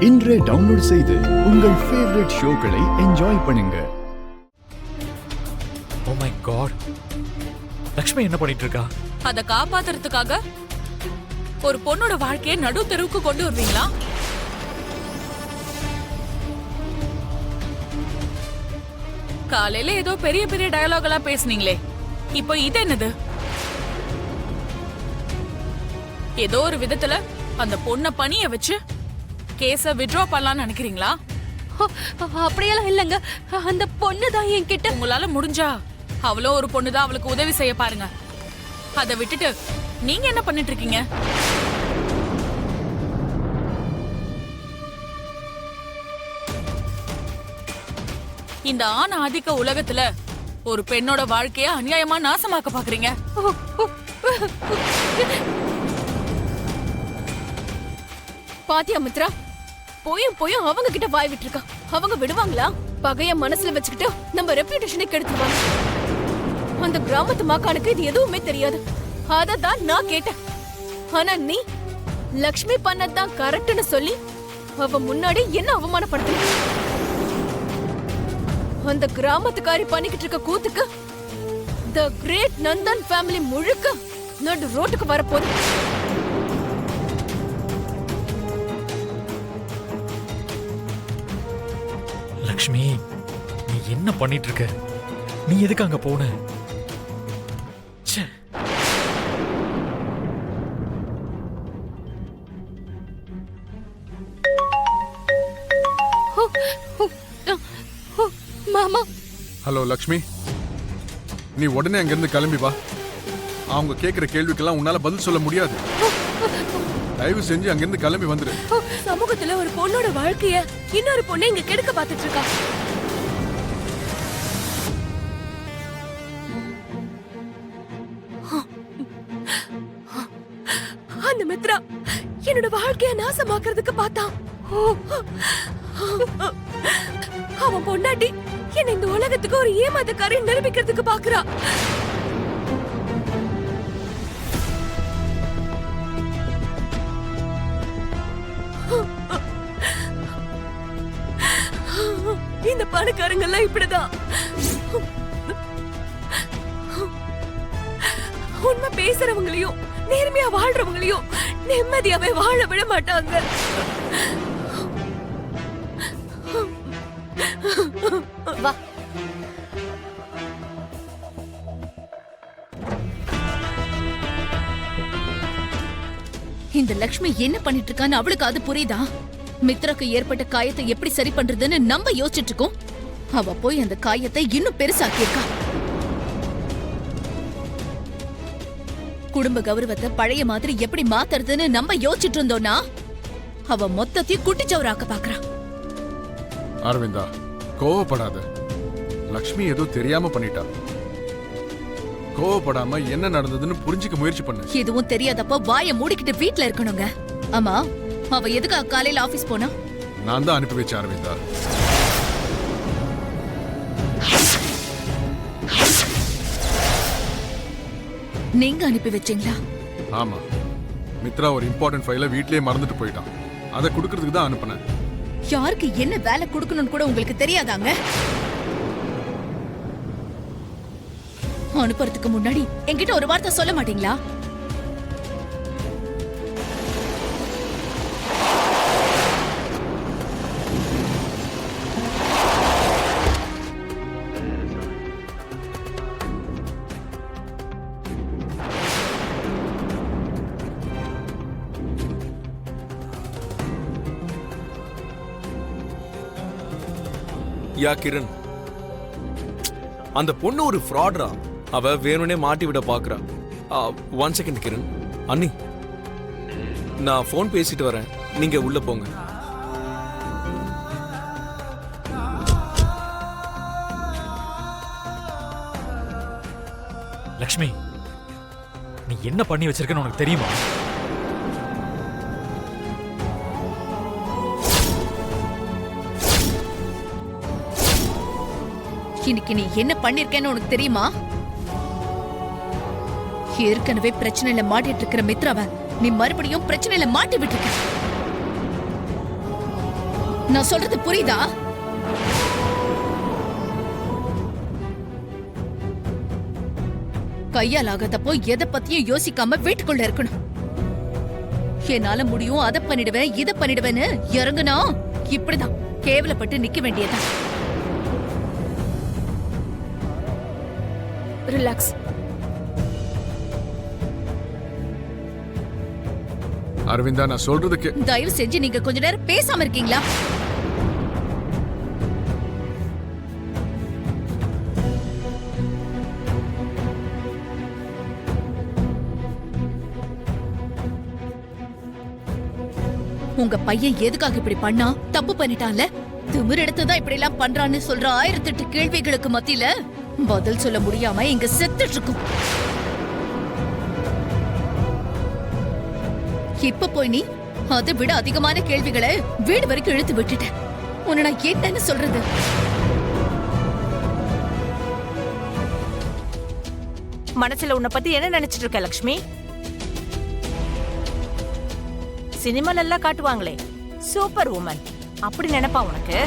இன்றே டவுன்லோட் செய்து உங்கள் ஃபேவரட் ஷோக்களை என்ஜாய் பண்ணுங்க. ஓ மை காட், லக்ஷ்மி என்ன பண்ணிட்டு இருக்கா? அத காப்பாத்துறதுக்காக ஒரு பொண்ணோட வாழ்க்கையை நடு தெருவுக்கு கொண்டு வருவீங்களா? காலையில ஏதோ பெரிய பெரிய டயலாக் எல்லாம் பேசுனீங்களே, இப்போ இது என்னது? ஏதோ ஒரு விதத்துல அந்த பொண்ண பணிய வச்சு கேஸ வித்ட்ரா பண்ணலாம்னு நினைக்கிறீங்களா? அப்படியெல்லாம் இல்லங்க, அந்த பொண்ணுதான் என்கிட்ட. உங்களால முடிஞ்சா அவளும் ஒரு பொண்ணுதான், அவளுக்கு உதவி செய்ய பாருங்க. அதை விட்டுட்டு நீங்க என்ன பண்ணிட்டு இருக்கீங்க? இந்த ஆண் ஆதிக்க உலகத்துல ஒரு பெண்ணோட வாழ்க்கைய அநியாயமா நாசமாக்க பாக்குறீங்க. பாத்தியா மித்ரா, போயும் போயும் அவங்க கிட்ட வாய் விட்டுருக்கா. அவங்க விடுவாங்களா? பகைய மனசுல வச்சுக்கிட்டு நம்ம ரெப்யூட்டேஷனை கெடுத்துருவாங்க. அந்த கிராமத்து மாக்கானுக்கு இது எதுவுமே தெரியாது. அததான் நான் கேட்டேன். ஆனா நீ லக்ஷ்மி பண்ணதான் கரெக்ட்னு சொல்லி அவ முன்னாடி என்ன அவமானப்படுத்த? அந்த கிராமத்துக்காரி பண்ணிக்கிட்டு இருக்க கூத்துக்கு தி கிரேட் நந்தன் ஃபேமிலி முழுக்க நடு ரோட்டுக்கு வரப்போகுது. லக்ஷ்மி, நீ என்ன பண்ணிட்டு இருக்க? நீ எதுக்கு அங்க போன? ச்சே. மாமா. ஹலோ லக்ஷ்மி, நீ உடனே அங்கிருந்து கிளம்பி வா. அவங்க கேட்கிற கேள்விக்கெல்லாம் உன்னால பதில் சொல்ல முடியாது. தயவு செஞ்சு அங்கிருந்து கிளம்பி வந்துரு. சமூகத்துல ஒரு பொண்ணோட வாழ்க்கைய இன்னொரு பொண்ணு இங்க கெடுக்க பாத்துட்டு இருக்கா. அந்த மித்ரா என்னோட வாழ்க்கைய நாசமாக்குறதுக்கு பார்த்தான். அவன் பொண்டாட்டி என்ன இந்த உலகத்துக்கு ஒரு ஏமாத்தக்காரி நிரூபிக்கிறதுக்கு பாக்குறா. இந்த பணக்காரங்க எல்லாம் இப்படிதான். உண்மை பேசுறவங்களையும் நேர்மையா வாழ்றவங்களையும் நிம்மதியாவே வாழ விட மாட்டாங்க. வா. இந்த லக்ஷ்மி என்ன பண்ணிட்டு இருக்கான்னு அவளுக்கு அது புரியுதா? மித்ராக்கு ஏற்பட்ட காயத்தை எப்படி சரி பண்றதுன்னு நம்ம யோசிச்சுட்டு இருக்கோம். அவ போய் அந்த காயத்தை இன்னும் பெருசாக்கி இருக்கா. குடும்ப கௌரவத்தை பழைய மாதிரி எப்படி மாத்துறதுன்னு நம்ம யோசிச்சுட்டு இருந்தோம்னா அவ மொத்தத்தையும் குட்டிச்சவராக்க பாக்குறா. அரவிந்தா, கோவப்படாத. லக்ஷ்மி ஏதோ தெரியாம பண்ணிட்டா. கோவப்படாம என்ன நடந்ததுன்னு புரிஞ்சுக்க முயற்சி பண்ணு. எதுவும் தெரியாதப்ப வாயை மூடிக்கிட்டு வீட்ல இருக்கணுங்க. ஆமா, அவ எதுக்கு காலையில ஆபீஸ் போனா? நான் தான் அனுப்பி வச்சேன் அரவிந்தா. நீங்க அனுப்பி வச்சீங்களா? ஆமா, மித்ரா ஒரு இம்பார்ட்டன்ட் ஃபைலை வீட்லயே மறந்துட்டு போயிட்டான். அதை கொடுக்கறதுக்கு தான் அனுப்புனேன். யாருக்கு என்ன வேலை கொடுக்கணும்னு கூட உங்களுக்கு தெரியாதாங்க? அனுப்புறதுக்கு முன்னாடி என்கிட்ட ஒரு வார்த்தை சொல்ல மாட்டீங்களா? யா கிரண், அந்த பொண்ணு ஒரு ஃப்ராட்ரா. அவ வேணும்னே மாட்டி விட பாக்குறா. 1 செகண்ட் கிரண். அண்ணி, நான் போன் பேசிட்டு வரேன், நீங்க உள்ள போங்க. லக்ஷ்மி, நீ என்ன பண்ணி வச்சிருக்கன்னு உனக்கு தெரியுமா? இன்னைக்கு நீ என்ன பண்ணிருக்கேன்னு உனக்கு தெரியுமா? ஏற்கனவே பிரச்சனையில மாட்டிட்டு இருக்கிற மித்ராவ நீ மறுபடியும் பிரச்சனையில மாட்டி விட்டுருக்க. நான் சொல்றது புரியுதா? கையால் ஆகாதப்போ எதை பத்தியும் யோசிக்காம வீட்டுக்குள்ள இருக்கணும். என்னால முடியும், அதை பண்ணிடுவேன், இதை பண்ணிடுவேன்னு இறங்குனா இப்படிதான் கேவலப்பட்டு நிக்க வேண்டியதான். ரிலாக்ஸ். அரவிந்தா, நான் சொல்றதுக்கு தயவு செஞ்சு நீங்க கொஞ்ச நேரம் பேசாம இருக்கீங்களா? உங்க பையன் எதுக்காக இப்படி பண்ணா? தப்பு பண்ணிட்டான்ல, திமிர் எடுத்துதான் இப்படி எல்லாம் பண்றான்னு சொல்ற 1008 கேள்விகளுக்கு மத்தியில பதில் சொல்ல முடியாம இங்க செத்துட்டு இருக்கும். இப்ப போய் நீ அதை விட அதிகமான கேள்விகளை வீடு வரைக்கும் இழுத்து விட்டுட்ட. உன்னை நான் என்னன்னு சொல்றது? மனசுல உன்னை பத்தி என்ன நினைச்சிட்டு இருக்க லக்ஷ்மி? சினிமால எல்லாம் காட்டுவாங்களே சூப்பர் உமன், அப்படி நினைப்பா உனக்கு?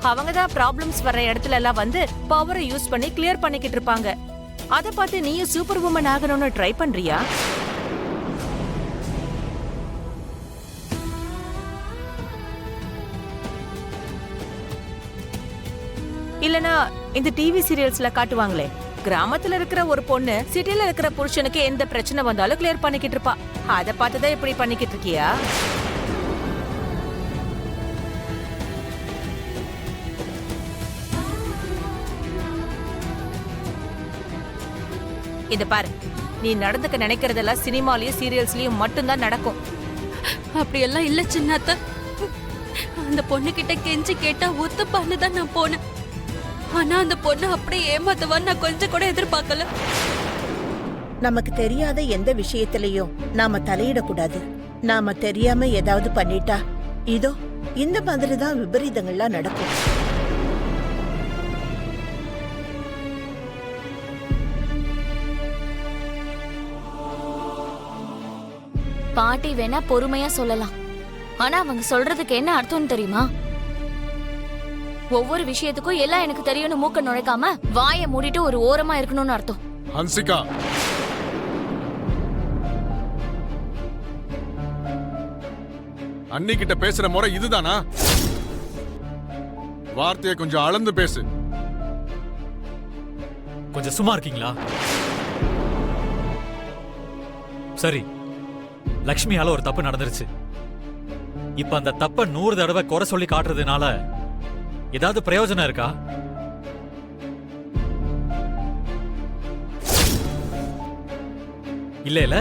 அவங்கதான் ப்ராப்ளம்ஸ் வர்ற இடத்துல எல்லாம் வந்து பவரை யூஸ் பண்ணி கிளியர் பண்ணிக்கிட்டு இருப்பாங்க. அதை பார்த்து நீயும் சூப்பர் உமன் ஆகணும்னு ட்ரை பண்றியா? இல்லனா இந்த டிவி சீரியல்ஸ்ல காட்டுவாங்களே, கிராமத்துல இருக்கிற ஒரு பொண்ணு சிட்டில இருக்கிற புருஷனுக்கு எந்த பிரச்சனை வந்தாலும் கிளியர் பண்ணிக்கிட்டு இருப்பா. அத பார்த்துதான் இப்படி பண்ணிக்கிட்டு இருக்கியா? இத பாரு, நீ நடந்துக்க நினைக்கிறதெல்லாம் சினிமாலயும் சீரியல்ஸ்லயும் மட்டும்தான் நடக்கும். அப்படியெல்லாம் இல்ல சின்னத்த. அந்த பொண்ணு கிட்ட கெஞ்சி கேட்டா ஒத்துப்பான்னு தான் நான் போனேன். ஆனா அந்த பொண்ணு அப்படியே ஏமாத்துவான்னு நான் கொஞ்சம் கூட எதிர்பார்க்கல. நமக்கு தெரியாத எந்த விஷயத்திலையும் நாம தலையிடக்கூடாது. நாம தெரியாம ஏதாவது பண்ணிட்டா இதோ இந்த மாதிரிதான் விபரீதங்கள்லாம் நடக்கும். பாட்டி வேணா பொறுமையா சொல்லலாம், ஆனா அவங்க சொல்றதுக்கு என்ன அர்த்தம்னு தெரியுமா? ஒவ்வொரு விஷயத்துக்கும் எல்லாம் எனக்கு தெரியும்னு மூக்க நுழைக்காம வாயை மூடிட்டு ஒரு ஓரமா இருக்கணும்னு அர்த்தம். ஹன்சிகா, அண்ணி கிட்ட பேசுற முறை இதுதானா? வார்த்தையை கொஞ்சம் அளந்து பேசு. கொஞ்சம் சும்மா இருக்கீங்களா? சரி, லக்ஷ்மியால ஒரு தப்பு நடந்துருச்சு. இப்ப அந்த தப்ப 100 தடவை குறை சொல்லி காட்டுறதுனால ஏதாவது பிரயோஜனம் இருக்கா? இல்ல